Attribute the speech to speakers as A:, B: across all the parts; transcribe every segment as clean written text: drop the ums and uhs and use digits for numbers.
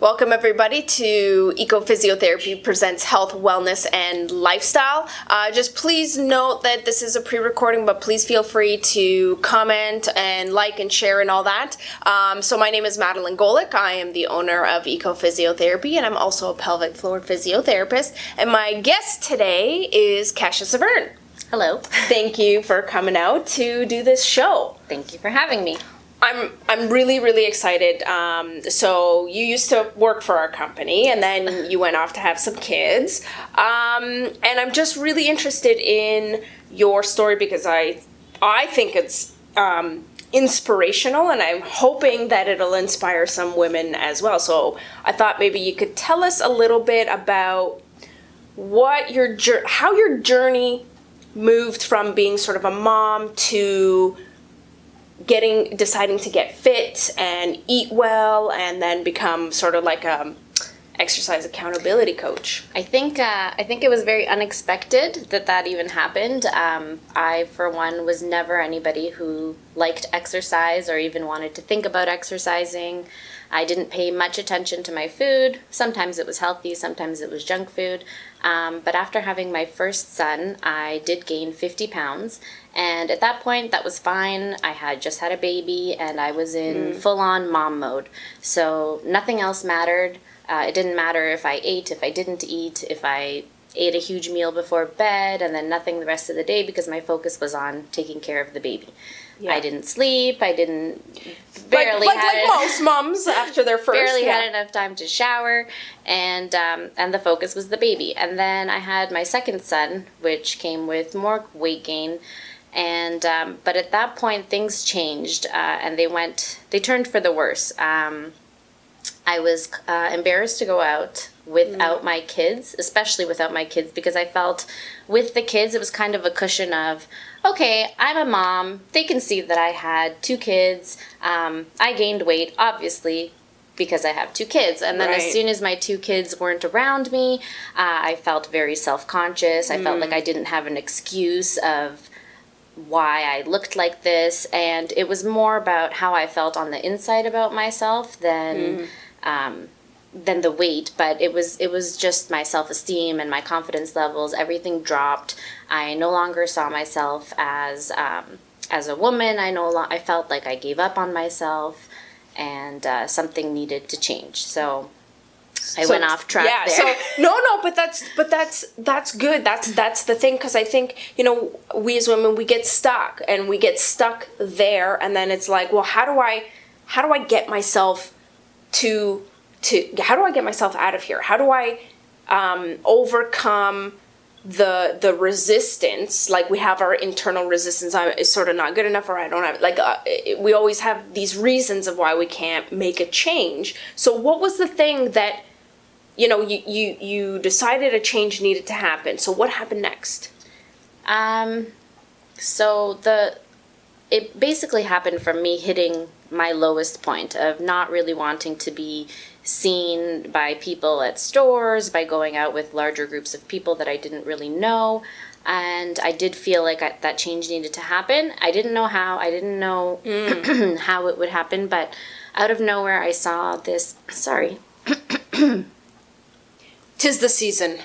A: Welcome everybody to Ecophysiotherapy Presents Health, Wellness, and Lifestyle. Just please note that this is a pre-recording, but please feel free to comment and like and share and all that. So my name is Madeline Golick. I am the owner of Ecophysiotherapy, and I'm also a pelvic floor physiotherapist. And my guest today is Kasia Cvirn.
B: Hello.
A: Thank you for coming out to do this show.
B: Thank you for having me.
A: I'm really excited. So you used to work for our company, and then you went off to have some kids. And I'm just really interested in your story because I think it's inspirational, and I'm hoping that it'll inspire some women as well. So I thought maybe you could tell us a little bit about how your journey moved from being sort of a mom to deciding to get fit and eat well, and then become sort of like a exercise accountability coach.
B: I think it was very unexpected that even happened. I, for one, was never anybody who liked exercise or even wanted to think about exercising. I didn't pay much attention to my food. Sometimes it was healthy, sometimes it was junk food. But after having my first son, I did gain 50 pounds. And at that point, that was fine. I had just had a baby, and I was in full-on mom mode. So nothing else mattered. It didn't matter if I ate, if I didn't eat, if I ate a huge meal before bed, and then nothing the rest of the day, because my focus was on taking care of the baby. Yeah. I didn't sleep. I didn't
A: like most moms after their first.
B: Barely had enough time to shower, and the focus was the baby. And then I had my second son, which came with more weight gain, and but at that point things changed, and they turned for the worse. I was embarrassed to go out without my kids, especially without my kids, because I felt with the kids it was kind of a cushion of, okay, I'm a mom. They can see that I had 2 kids. I gained weight, obviously, because I have 2 kids. And then as soon as my 2 kids weren't around me, I felt very self-conscious. I felt like I didn't have an excuse of why I looked like this. And it was more about how I felt on the inside about myself than the weight, but it was just my self-esteem and my confidence levels. Everything dropped. I no longer saw myself as a woman. I felt like I gave up on myself, and something needed to change. So I went off track there.
A: So but that's good. That's the thing, because I think, we as women, we get stuck there, and then it's like, well, how do I get myself how do I get myself out of here? How do I overcome the resistance? Like, we have our internal resistance. It's sort of not good enough, or I don't have, we always have these reasons of why we can't make a change. So what was the thing that, you decided a change needed to happen? So what happened next?
B: It basically happened from me hitting my lowest point of not really wanting to be seen by people at stores, by going out with larger groups of people that I didn't really know. And I did feel like that change needed to happen. I didn't know how. I didn't know how it would happen. But out of nowhere, I saw this. Sorry.
A: 'Tis the season.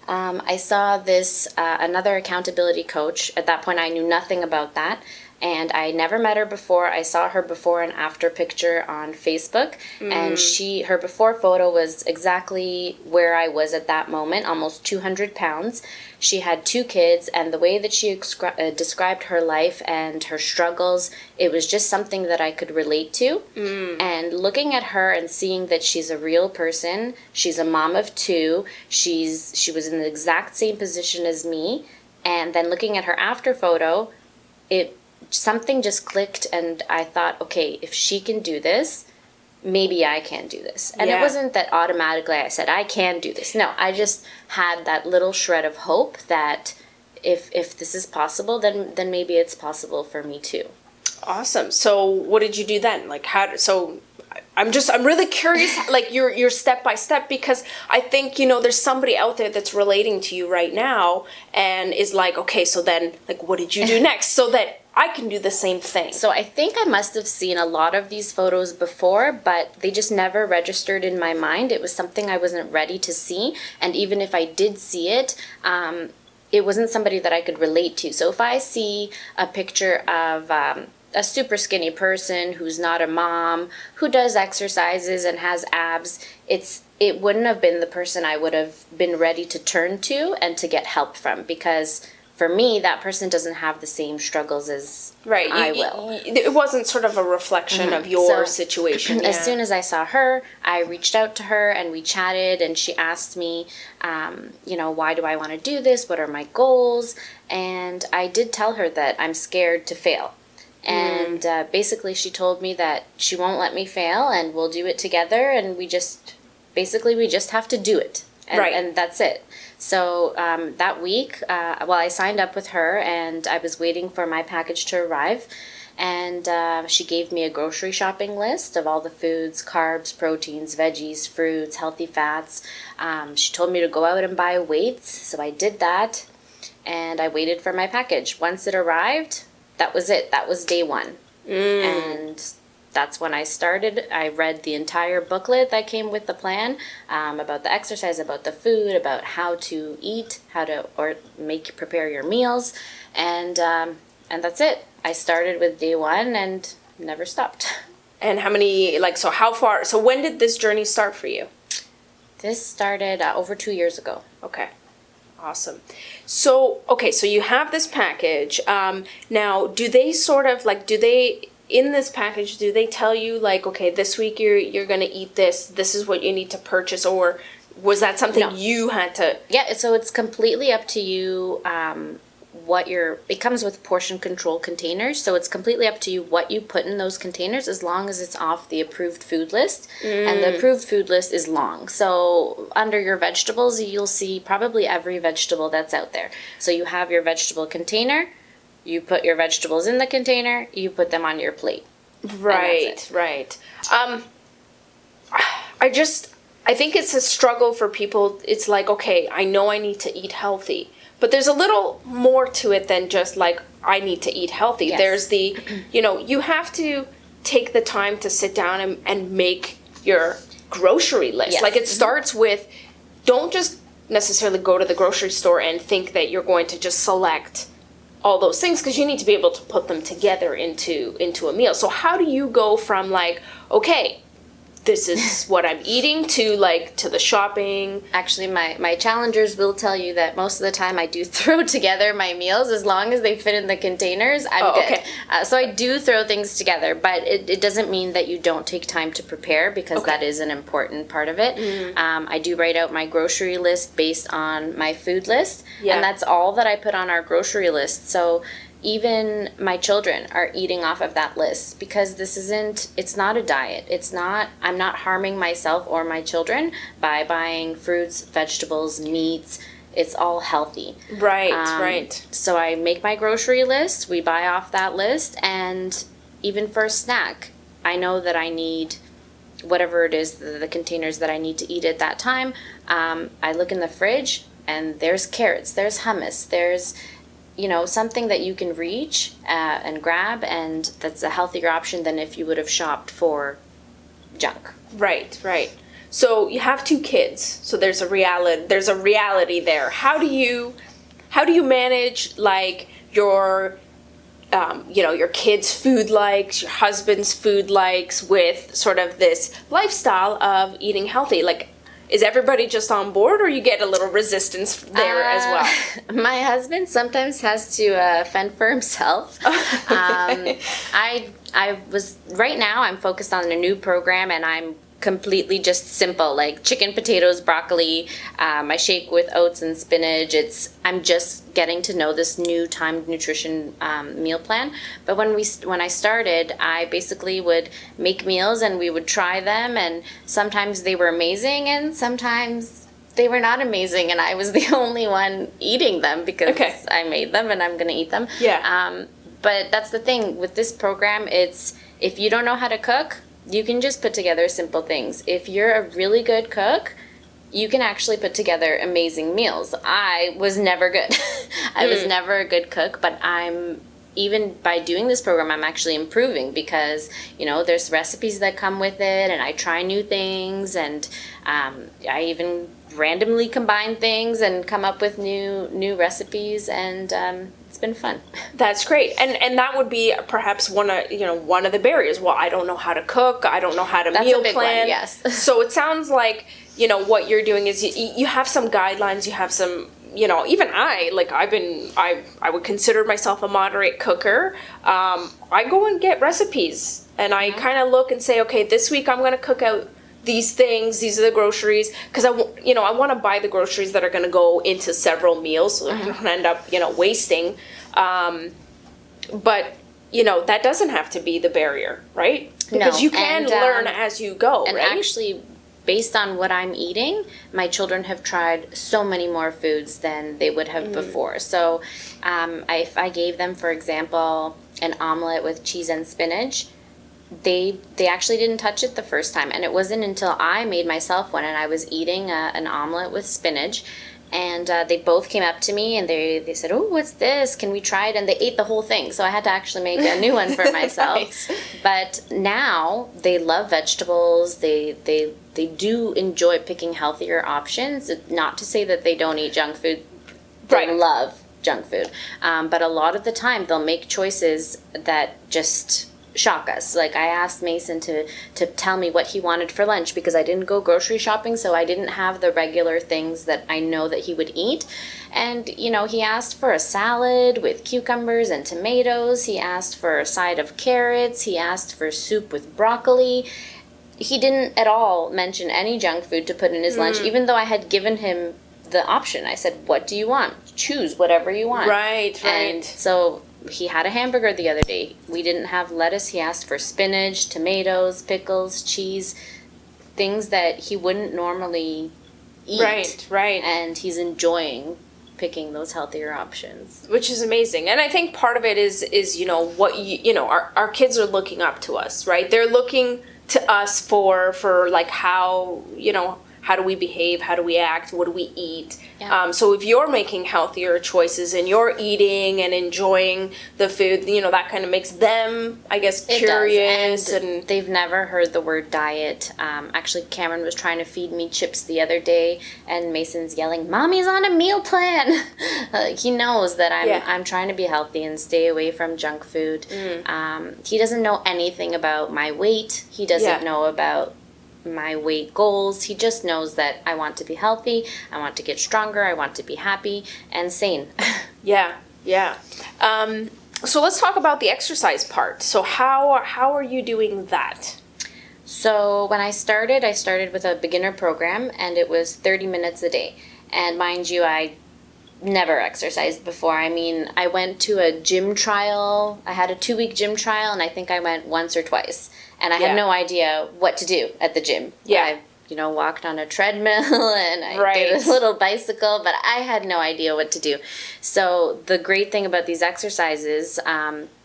B: I saw this, another accountability coach. At that point, I knew nothing about that. And I never met her before. I saw her before and after picture on Facebook, and her before photo was exactly where I was at that moment, almost 200 pounds. She had 2 kids, and the way that she described her life and her struggles, it was just something that I could relate to. And looking at her and seeing that she's a real person, she's a mom of 2, she was in the exact same position as me, and then looking at her after photo, something just clicked, and I thought, okay, if she can do this, maybe I can do this. And it wasn't that automatically I said, I can do this. No, I just had that little shred of hope that if this is possible, then maybe it's possible for me too.
A: Awesome. So what did you do then? I'm really curious, like your step by step, because I think, there's somebody out there that's relating to you right now and is like, okay, so then, like, what did you do next? So that I can do the same thing.
B: So I think I must have seen a lot of these photos before, but they just never registered in my mind. It was something I wasn't ready to see. And even if I did see it, it wasn't somebody that I could relate to. So if I see a picture of a super skinny person who's not a mom, who does exercises and has abs, it wouldn't have been the person I would have been ready to turn to and to get help from, because for me, that person doesn't have the same struggles as I will.
A: It wasn't sort of a reflection of your situation.
B: As soon as I saw her, I reached out to her and we chatted, and she asked me, why do I want to do this? What are my goals? And I did tell her that I'm scared to fail. And basically she told me that she won't let me fail and we'll do it together, and we just have to do it. And that's it. So that week, I signed up with her and I was waiting for my package to arrive. And she gave me a grocery shopping list of all the foods, carbs, proteins, veggies, fruits, healthy fats. She told me to go out and buy weights. So I did that and I waited for my package. Once it arrived, that was it. That was day one. And that's when I started. I read the entire booklet that came with the plan, about the exercise, about the food, about how to eat, prepare your meals, and that's it. I started with day one and never stopped.
A: And so when did this journey start for you?
B: This started over 2 years ago.
A: Okay. Awesome. So you have this package. Now, do they in this package, do they tell you okay, this week you're going to eat this is what you need to purchase, or was that something you had to?
B: Yeah, so it's completely up to you. It comes with portion control containers, so it's completely up to you what you put in those containers, as long as it's off the approved food list. And the approved food list is long. So under your vegetables, you'll see probably every vegetable that's out there. So you have your vegetable container. You put your vegetables in the container, you put them on your plate.
A: Right. I think it's a struggle for people. It's okay, I know I need to eat healthy, but there's a little more to it than just I need to eat healthy.
B: Yes.
A: There's you have to take the time to sit down and make your grocery list.
B: Yes.
A: It starts with, don't just necessarily go to the grocery store and think that you're going to just select all those things, because you need to be able to put them together into a meal. So how do you go from okay, this is what I'm eating to the shopping?
B: Actually, my challengers will tell you that most of the time I do throw together my meals. As long as they fit in the containers, I'm good. Okay. So I do throw things together, but it doesn't mean that you don't take time to prepare, because that is an important part of it. I do write out my grocery list based on my food list, and that's all that I put on our grocery list. So even my children are eating off of that list, because it's not a diet. I'm not harming myself or my children by buying fruits, vegetables, meats. It's all healthy.
A: Right.
B: So I make my grocery list, we buy off that list, and even for a snack, I know that I need whatever it is, the containers that I need to eat at that time. I look in the fridge and there's carrots, there's hummus, there's something that you can reach and grab, and that's a healthier option than if you would have shopped for junk.
A: Right. So you have 2 kids, so there's a reality there. How do you manage your your kids' food likes, your husband's food likes, with sort of this lifestyle of eating healthy? Is everybody just on board, or you get a little resistance there as well?
B: My husband sometimes has to fend for himself. Right now I'm focused on a new program, and I'm completely just simple, chicken, potatoes, broccoli, my shake with oats and spinach. I'm just getting to know this new timed nutrition meal plan. But when I started, I basically would make meals and we would try them, and sometimes they were amazing and sometimes they were not amazing, and I was the only one eating them because I made them and I'm going to eat them.
A: Yeah.
B: But that's the thing with this program. If you don't know how to cook, you can just put together simple things. If you're a really good cook, you can actually put together amazing meals. I was never good. I was never a good cook, but I'm even by doing this program, I'm actually improving because, there's recipes that come with it, and I try new things, and I even randomly combine things and come up with new recipes, and it's been fun.
A: That's great. And that would be perhaps one of the barriers. Well, I don't know how to cook. I don't know how to meal
B: a big
A: plan.
B: one, yes.
A: So it sounds like, what you're doing is you have some guidelines, you have some, even I would consider myself a moderate cooker. I go and get recipes, and I kind of look and say, okay, this week I'm going to cook out these things, these are the groceries, because I want to buy the groceries that are going to go into several meals, so I don't end up, wasting. But, that doesn't have to be the barrier, right? Because
B: No,
A: you can learn as you go,
B: and
A: right?
B: actually, based on what I'm eating, my children have tried so many more foods than they would have before. So if I gave them, for example, an omelet with cheese and spinach, they actually didn't touch it the first time. And it wasn't until I made myself one and I was eating an omelet with spinach, and they both came up to me and they said, "Oh, what's this? Can we try it?" And they ate the whole thing. So I had to actually make a new one for myself.
A: Nice.
B: But now they love vegetables. They do enjoy picking healthier options. Not to say that they don't eat junk food. They
A: Right.
B: love junk food. But a lot of the time they'll make choices that just shock us. Like, I asked Mason to tell me what he wanted for lunch because I didn't go grocery shopping, so I didn't have the regular things that I know that he would eat. And, he asked for a salad with cucumbers and tomatoes. He asked for a side of carrots. He asked for soup with broccoli. He didn't at all mention any junk food to put in his lunch, even though I had given him the option. I said, "What do you want? Choose whatever you want."
A: Right.
B: And so he had a hamburger the other day. We didn't have lettuce. He asked for spinach, tomatoes, pickles, cheese, things that he wouldn't normally eat.
A: Right.
B: And he's enjoying picking those healthier options.
A: Which is amazing. And I think part of it is what our kids are looking up to us, right? They're looking to us for like how do we behave? How do we act? What do we eat?
B: Yeah.
A: So if you're making healthier choices and you're eating and enjoying the food, that kind of makes them, I guess,
B: It
A: curious.
B: does. And they've never heard the word diet. Actually, Cameron was trying to feed me chips the other day, and Mason's yelling, "Mommy's on a meal plan." He knows that I'm trying to be healthy and stay away from junk food. He doesn't know anything about my weight. He doesn't know about my weight goals. He just knows that I want to be healthy, I want to get stronger, I want to be happy and sane.
A: Yeah. So let's talk about the exercise part. So how are you doing that?
B: So when I started with a beginner program, and it was 30 minutes a day. And mind you, I never exercised before. I mean, I went to a gym trial. I had a 2-week gym trial, and I think I went once or twice. And I had no idea what to do at the gym.
A: Yeah.
B: I, walked on a treadmill and I did a little bicycle, but I had no idea what to do. So the great thing about these exercises,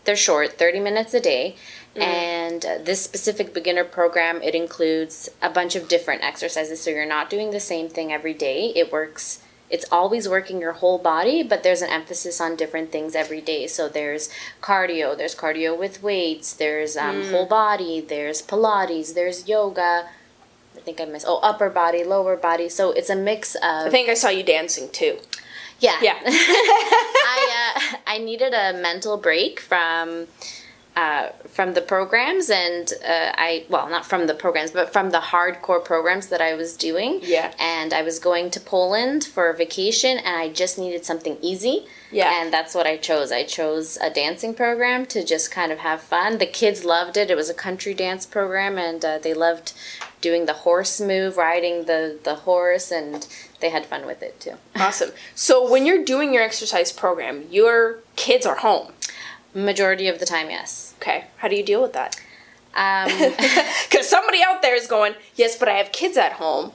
B: they're short, 30 minutes a day. And this specific beginner program, it includes a bunch of different exercises. So you're not doing the same thing every day. It's always working your whole body, but there's an emphasis on different things every day. So there's cardio with weights, there's whole body, there's Pilates, there's yoga. I think I missed, upper body, lower body. So it's a mix of...
A: I think I saw you dancing too.
B: Yeah.
A: Yeah.
B: I needed a mental break from the programs, and not from the programs, but from the hardcore programs that I was doing.
A: Yeah.
B: And I was going to Poland for a vacation, and I just needed something easy.
A: Yeah.
B: And that's what I chose. I chose a dancing program to just kind of have fun. The kids loved it. It was a country dance program, and they loved doing the horse move, riding the horse, and they had fun with it too.
A: Awesome. So when you're doing your exercise program, your kids are home.
B: Majority of the time, yes.
A: Okay. How do you deal with that? Because somebody out there is going, yes, but I have kids at home.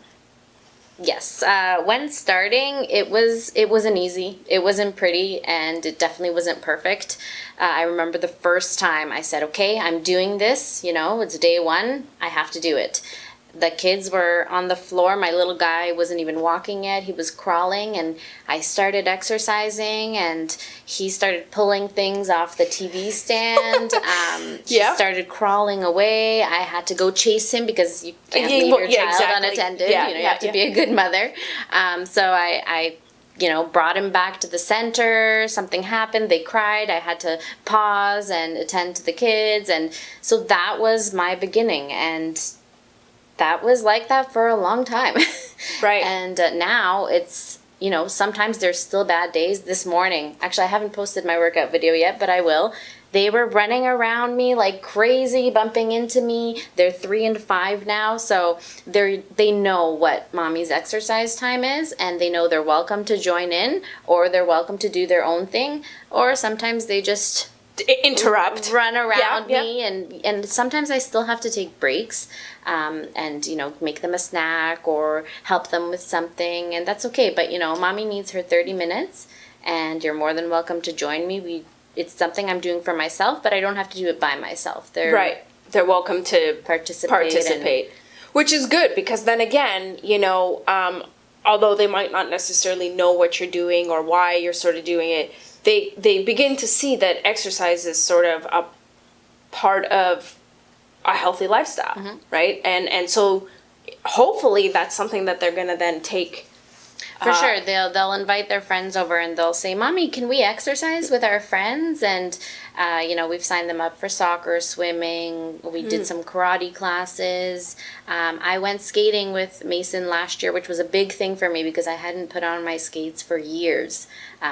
B: Yes. When starting, it wasn't easy. It wasn't pretty, and it definitely wasn't perfect. I remember the first time I said, okay, I'm doing this, it's day one, I have to do it. the kids were on the floor. My little guy wasn't even walking yet. He was crawling, and I started exercising, and he started pulling things off the TV stand. He started crawling away. I had to go chase him because you can't leave your child unattended. You have to be a good mother. So I brought him back to the center. Something happened. They cried. I had to pause and attend to the kids. And so that was my beginning. And that was like that for a long time.
A: Right.
B: And now it's, sometimes there's still bad days. This morning, actually, I haven't posted my workout video yet, but I will. They were running around me like crazy, bumping into me. They're 3 and 5 now, so they know what mommy's exercise time is, and they know they're welcome to join in, or they're welcome to do their own thing, or sometimes they just
A: interrupt,
B: run around me, and sometimes I still have to take breaks, and make them a snack or help them with something, and that's okay. But mommy needs her 30 minutes, and you're more than welcome to join me. It's something I'm doing for myself, but I don't have to do it by myself.
A: They're welcome to participate, which is good, because then again, although they might not necessarily know what you're doing or why you're sort of doing it, they begin to see that exercise is sort of a part of a healthy lifestyle, right? And so hopefully that's something that they're going to then take.
B: For sure, they'll invite their friends over and they'll say, "Mommy, can we exercise with our friends?" And we've signed them up for soccer, swimming. We did some karate classes. I went skating with Mason last year, which was a big thing for me because I hadn't put on my skates for years.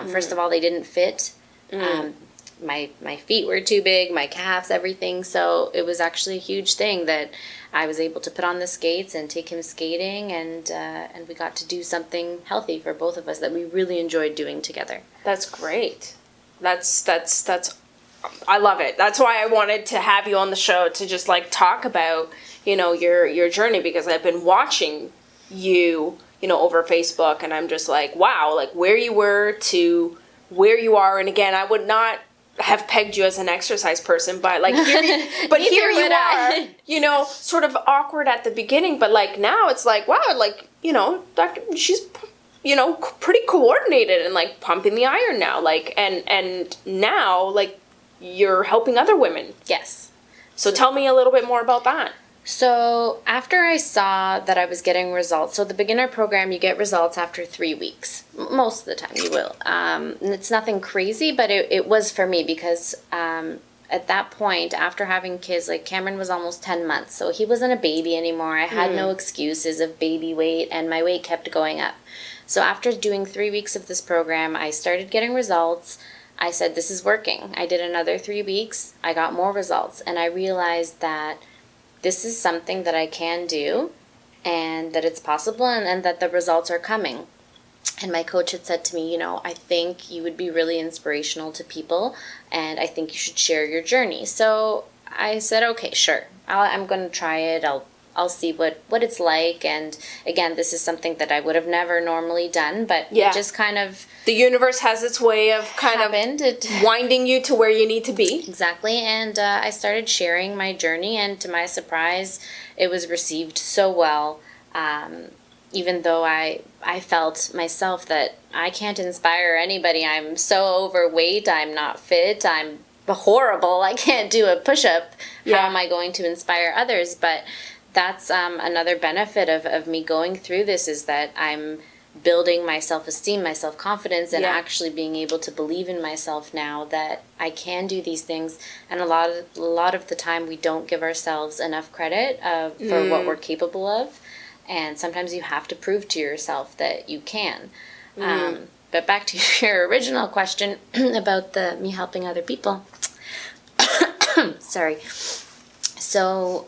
B: First of all, they didn't fit. My feet were too big, my calves, everything. So it was actually a huge thing that I was able to put on the skates and take him skating, and we got to do something healthy for both of us that we really enjoyed doing together.
A: That's great. That's I love it. That's why I wanted to have you on the show to just talk about, your journey, because I've been watching you, over Facebook, and I'm just like, wow, where you were to where you are. And again, I would not have pegged you as an exercise person, but here you are, sort of awkward at the beginning, but now it's wow, she's, pretty coordinated and pumping the iron now, and now you're helping other women.
B: Yes.
A: So tell me a little bit more about that.
B: So after I saw that I was getting results, so the beginner program, you get results after 3 weeks. Most of the time you will. And it's nothing crazy, but it was for me because at that point, after having kids, Cameron was almost 10 months, so he wasn't a baby anymore. I had no excuses of baby weight, and my weight kept going up. So after doing 3 weeks of this program, I started getting results. I said, this is working. I did another 3 weeks. I got more results, and I realized that this is something that I can do, and that it's possible, and that the results are coming. And my coach had said to me, I think you would be really inspirational to people, and I think you should share your journey. So I said, okay, sure. I'm going to try it. I'll see what it's like. And again, this is something that I would have never normally done, but it just kind of...
A: The universe has its way of winding you to where you need to be.
B: Exactly. And I started sharing my journey, and to my surprise, it was received so well. Even though I felt myself that I can't inspire anybody. I'm so overweight. I'm not fit. I'm horrible. I can't do a push-up.
A: Yeah.
B: How am I going to inspire others? But that's another benefit of me going through this, is that I'm building my self-esteem, my self-confidence, and actually being able to believe in myself now that I can do these things. And a lot of the time we don't give ourselves enough credit for what we're capable of. And sometimes you have to prove to yourself that you can. But back to your original question about me helping other people. Sorry. So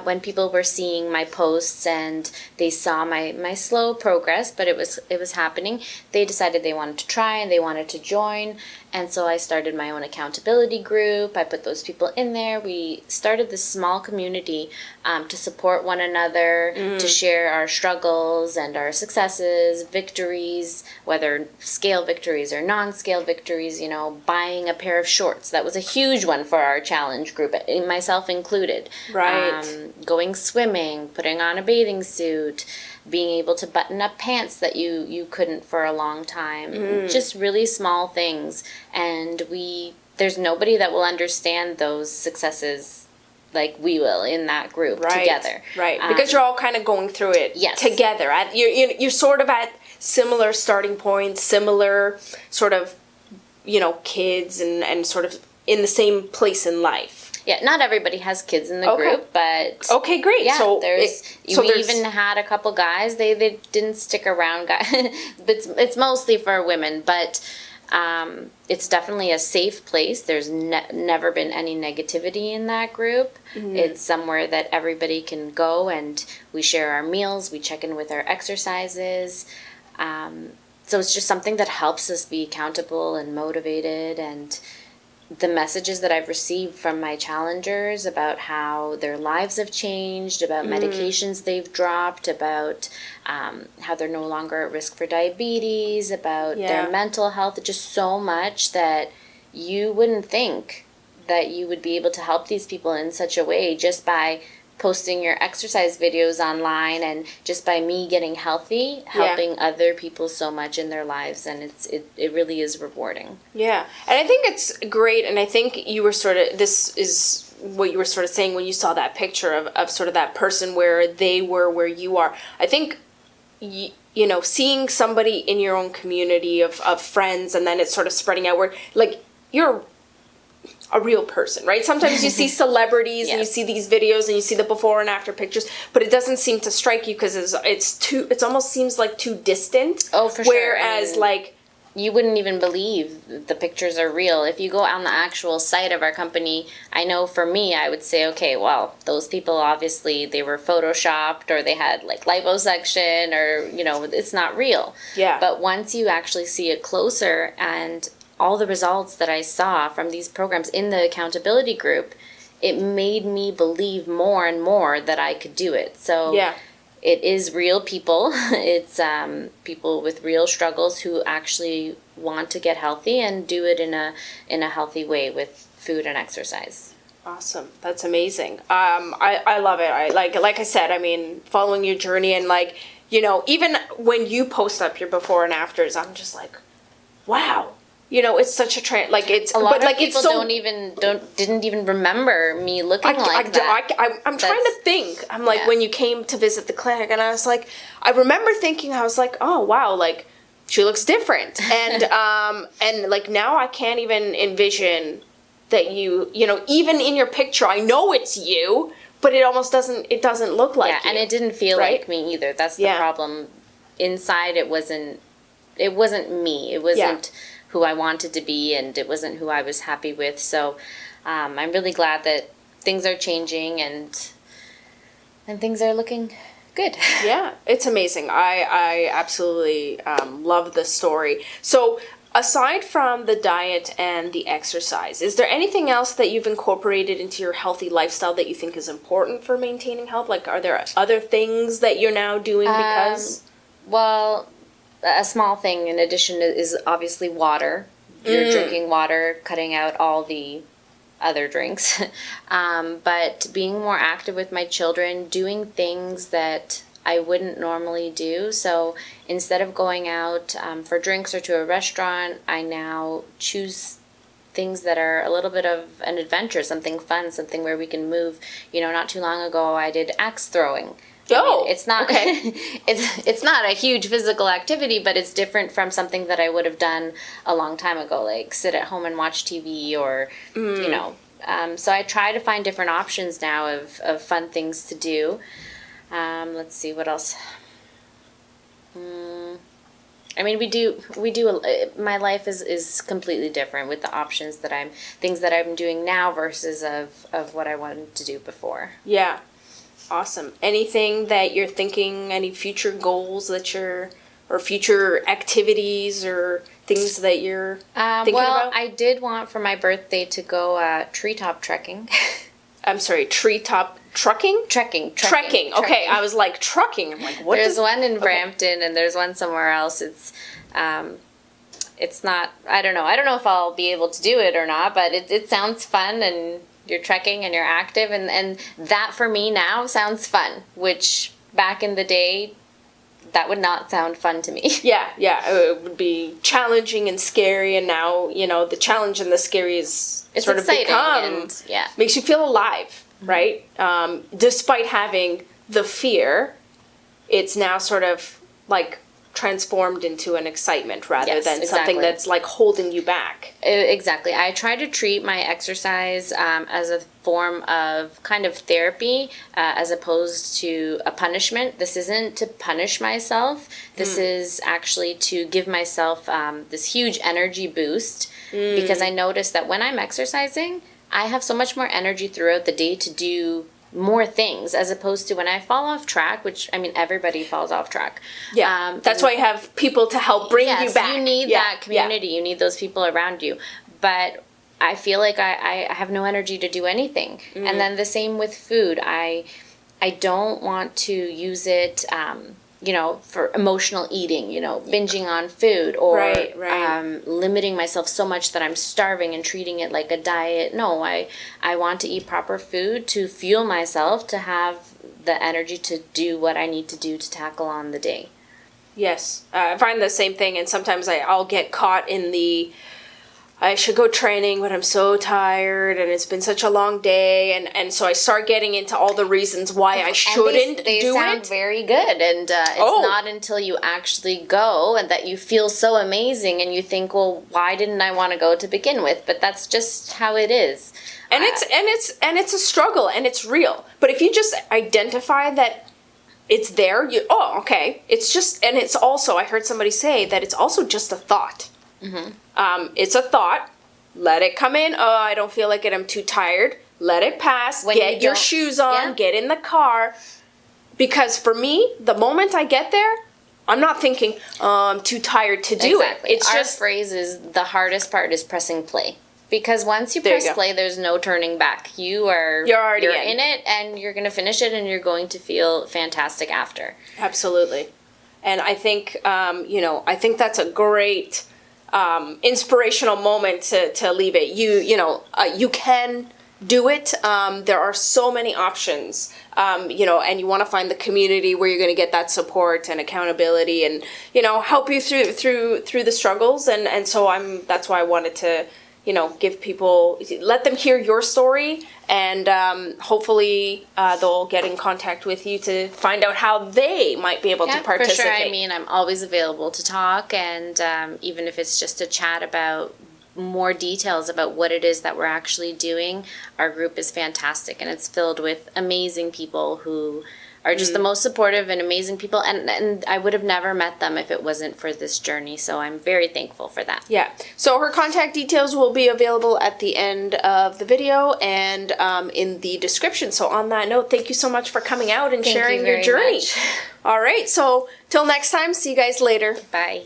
B: when people were seeing my posts and they saw my slow progress, but it was happening, they decided they wanted to try and they wanted to join. And so I started my own accountability group. I put those people in there. We started this small community to support one another, to share our struggles and our successes, victories, whether scale victories or non-scale victories, you know, buying a pair of shorts. That was a huge one for our challenge group, myself included.
A: Right.
B: Going swimming, putting on a bathing suit, being able to button up pants that you couldn't for a long time. Just really small things. And there's nobody that will understand those successes like we will in that group together.
A: Right, because you're all kind of going through it together. You're sort of at similar starting points, similar sort of, you know, kids and sort of in the same place in life.
B: Yeah, not everybody has kids in the group, but...
A: Okay, great.
B: Yeah, we even had a couple guys. They didn't stick around, guys. But it's mostly for women, but it's definitely a safe place. There's never been any negativity in that group. It's somewhere that everybody can go, and we share our meals. We check in with our exercises. So it's just something that helps us be accountable and motivated, and the messages that I've received from my challengers about how their lives have changed, about medications they've dropped, about how they're no longer at risk for diabetes, about their mental health, just so much that you wouldn't think that you would be able to help these people in such a way just by posting your exercise videos online, and just by me getting healthy, helping other people so much in their lives, and it really is rewarding.
A: Yeah, and I think it's great, and I think you were sort of, this is what you were sort of saying when you saw that picture of sort of that person where they were where you are. I think, you know, seeing somebody in your own community of friends, and then it's sort of spreading outward, like, you're a real person, right? Sometimes you see celebrities and you see these videos and you see the before and after pictures, but it doesn't seem to strike you because it almost seems like too distant.
B: Oh, for sure.
A: Whereas, like,
B: you wouldn't even believe the pictures are real. If you go on the actual site of our company, I know for me, I would say, okay, well, those people obviously, they were photoshopped, or they had like liposuction, or, you know, it's not real.
A: Yeah.
B: But once you actually see it closer, and all the results that I saw from these programs in the accountability group, it made me believe more and more that I could do it. So it is real people. It's people with real struggles who actually want to get healthy and do it in a healthy way with food and exercise.
A: Awesome. That's amazing. I love it. I like I said, I mean, following your journey, and like, you know, even when you post up your before and afters, I'm just like, wow. You know, it's such a trend. Like, it's
B: a lot
A: but
B: of
A: like
B: people
A: it's so,
B: didn't even remember me looking like that.
A: I'm trying to think. I'm like, when you came to visit the clinic, and I was like, I remember thinking, I was like, oh wow, like, she looks different, and and like now I can't even envision that you know, even in your picture, I know it's you, but it almost doesn't look like you.
B: And it didn't feel like me either. That's the problem. Inside, it wasn't me. It wasn't who I wanted to be, and it wasn't who I was happy with. So I'm really glad that things are changing and things are looking good.
A: Yeah, it's amazing. I absolutely love the story. So aside from the diet and the exercise, is there anything else that you've incorporated into your healthy lifestyle that you think is important for maintaining health? Like, are there other things that you're now doing because...
B: Well, a small thing in addition is obviously water. You're drinking water, cutting out all the other drinks. But being more active with my children, doing things that I wouldn't normally do. So instead of going out for drinks or to a restaurant, I now choose things that are a little bit of an adventure, something fun, something where we can move. You know, not too long ago, I did axe throwing. I mean, it's not it's not a huge physical activity, but it's different from something that I would have done a long time ago, like sit at home and watch TV, or you know. So I try to find different options now of fun things to do. Let's see what else. I mean, we do. My life is completely different with the options things that I'm doing now versus of what I wanted to do before.
A: Yeah. Awesome. Anything that you're thinking, any future goals that or future activities or things that you're thinking about?
B: I did want for my birthday to go treetop trekking.
A: I'm sorry, treetop trucking?
B: Trekking.
A: Okay, I was like, trucking. I'm like, what
B: There's one in Brampton and there's one somewhere else. It's not, I don't know if I'll be able to do it or not, but it sounds fun, and you're trekking and you're active, and that for me now sounds fun, which back in the day, that would not sound fun to me.
A: Yeah, it would be challenging and scary, and now, the challenge and the scary is
B: It's
A: sort of
B: exciting
A: become,
B: and,
A: makes you feel alive, right? Despite having the fear, it's now sort of like transformed into an excitement rather than something that's like holding you back.
B: Exactly. I try to treat my exercise as a form of kind of therapy as opposed to a punishment. This isn't to punish myself. This is actually to give myself this huge energy boost because I notice that when I'm exercising, I have so much more energy throughout the day to do more things as opposed to when I fall off track, which, I mean, everybody falls off track.
A: Yeah, that's why you have people to help bring you back.
B: You need that community. You need those people around you. But I feel like I have no energy to do anything. And then the same with food. I don't want to use it, for emotional eating, binging on food or limiting myself so much that I'm starving and treating it like a diet. No, I want to eat proper food to fuel myself, to have the energy to do what I need to do to tackle on the day.
A: Yes, I find the same thing, and sometimes I'll get caught in the I should go training, but I'm so tired, and it's been such a long day, and so I start getting into all the reasons why I shouldn't
B: they
A: do
B: sound
A: it.
B: very good, and it's not until you actually go and that you feel so amazing, and you think, well, why didn't I want to go to begin with? But that's just how it is.
A: And it's a struggle, and it's real. But if you just identify that it's there, okay. It's just, and it's also, I heard somebody say that it's also just a thought. It's a thought. Let it come in. Oh, I don't feel like it. I'm too tired. Let it pass. Get your shoes on. Get in the car. Because for me, the moment I get there, I'm not thinking, I'm too tired to do it. It's
B: Our
A: just
B: phrase is the hardest part is pressing play. Because once you press play, there's no turning back. You're in it, and you're going to finish it, and you're going to feel fantastic after.
A: Absolutely. And I think, I think that's a great inspirational moment to leave it. You can do it. There are so many options, and you want to find the community where you're going to get that support and accountability, and help you through the struggles. And so that's why I wanted to give people, let them hear your story, and hopefully they'll get in contact with you to find out how they might be able to participate.
B: For sure. I mean, I'm always available to talk, and even if it's just a chat about more details about what it is that we're actually doing, our group is fantastic, and it's filled with amazing people who are just the most supportive and amazing people, and I would have never met them if it wasn't for this journey, so I'm very thankful for that. Yeah.
A: So her contact details will be available at the end of the video and in the description. So on that note, thank you so much for coming out and sharing your journey. All right, so till next time, see you guys later.
B: Bye.